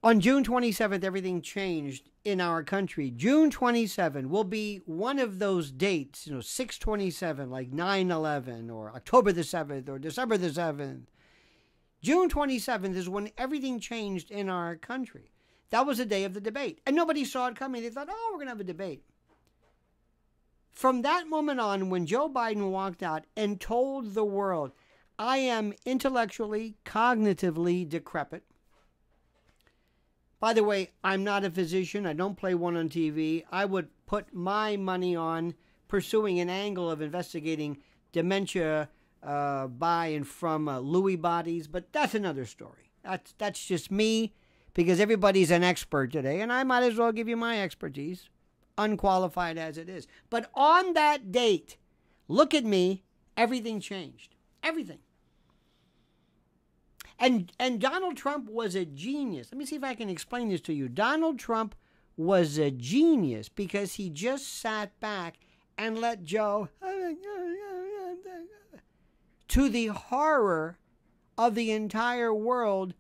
On June 27th, everything changed in our country. June 27 will be one of those dates, 6/27, like 9/11, or October the 7th, or December the 7th. June 27th is when everything changed in our country. That was the day of the debate. And nobody saw it coming. They thought, oh, we're going to have a debate. From that moment on, when Joe Biden walked out and told the world, I am intellectually, cognitively decrepit. By the way, I'm not a physician. I don't play one on TV. I would put my money on pursuing an angle of investigating dementia by and from Lewy bodies, but that's another story. That's just me, because everybody's an expert today, and I might as well give you my expertise, unqualified as it is. But on that date, look at me, everything changed. Everything. And Donald Trump was a genius. Let me see if I can explain this to you. Donald Trump was a genius because he just sat back and let Joe, to the horror of the entire world,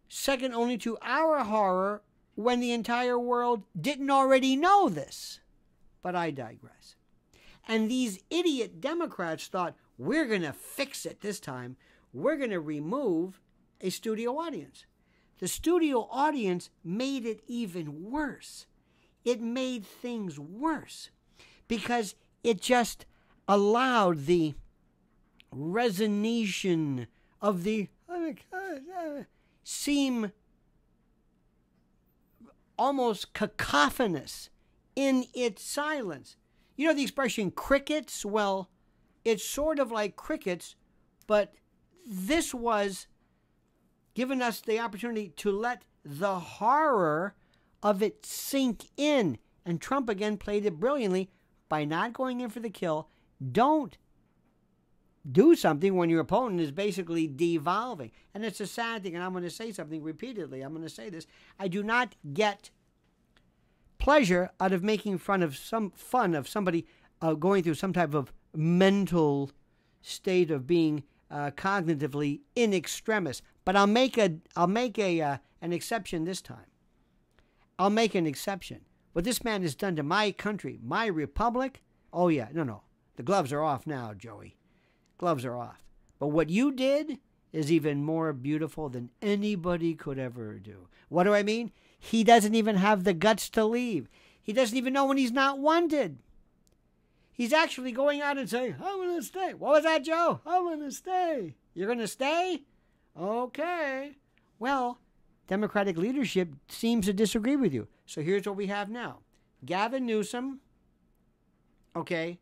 second only to our horror when the entire world didn't already know this. But I digress. And these idiot Democrats thought, we're going to fix it this time. We're going to remove a studio audience. The studio audience made it even worse. It made things worse because it just allowed the resonation of the seem almost cacophonous in its silence. You know the expression crickets? Well, it's sort of like crickets, but this was giving us the opportunity to let the horror of it sink in. And Trump again played it brilliantly by not going in for the kill. Don't do something when your opponent is basically devolving. And it's a sad thing, and I'm going to say something repeatedly. I'm going to say this. I do not get pleasure out of making fun of somebody going through some type of mental state of being cognitively in extremis. But I'll make an exception this time. I'll make an exception. What this man has done to my country, my republic, oh yeah, no. The gloves are off now, Joey. Gloves are off. But what you did is even more beautiful than anybody could ever do. What do I mean? He doesn't even have the guts to leave. He doesn't even know when he's not wanted. He's actually going out and saying, I'm going to stay. What was that, Joe? I'm going to stay. You're going to stay? Okay. Well, Democratic leadership seems to disagree with you. So here's what we have now. Gavin Newsom. Okay,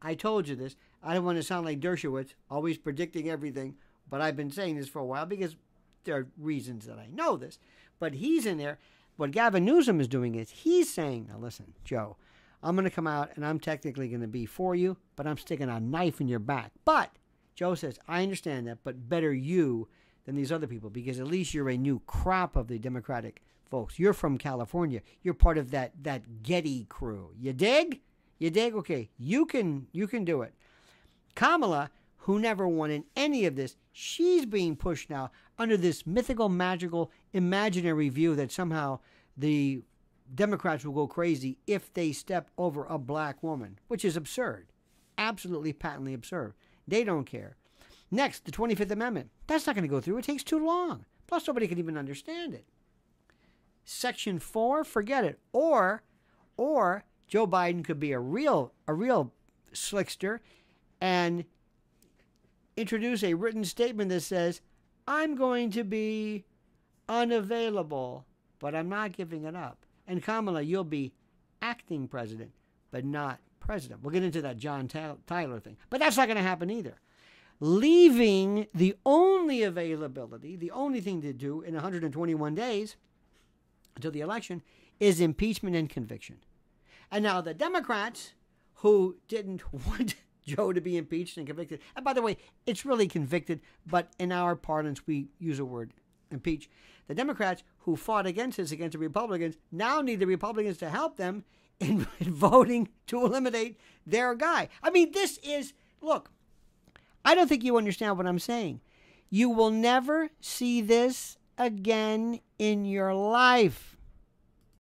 I told you this. I don't want to sound like Dershowitz, always predicting everything, but I've been saying this for a while because there are reasons that I know this. But he's in there. What Gavin Newsom is doing is he's saying, now listen, Joe, I'm going to come out and I'm technically going to be for you, but I'm sticking a knife in your back. But Joe says, I understand that, but better you than these other people because at least you're a new crop of the Democratic folks. You're from California. You're part of that Getty crew. You dig? You dig? Okay, you can do it. Kamala, who never won in any of this, she's being pushed now under this mythical, magical, imaginary view that somehow the Democrats will go crazy if they step over a black woman, which is absurd. Absolutely, patently absurd. They don't care. Next, the 25th Amendment. That's not going to go through. It takes too long. Plus, nobody can even understand it. Section 4, forget it. Or Joe Biden could be a real slickster and introduce a written statement that says, I'm going to be unavailable, but I'm not giving it up. And Kamala, you'll be acting president, but not president. We'll get into that John Tyler thing. But that's not going to happen either. Leaving the only availability, the only thing to do in 121 days until the election is impeachment and conviction. And now the Democrats who didn't want Joe to be impeached and convicted, and by the way, it's really convicted, but in our parlance, we use the word impeach. The Democrats who fought against this, against the Republicans, now need the Republicans to help them in voting to eliminate their guy. I mean, this is, look, I don't think you understand what I'm saying. You will never see this again in your life.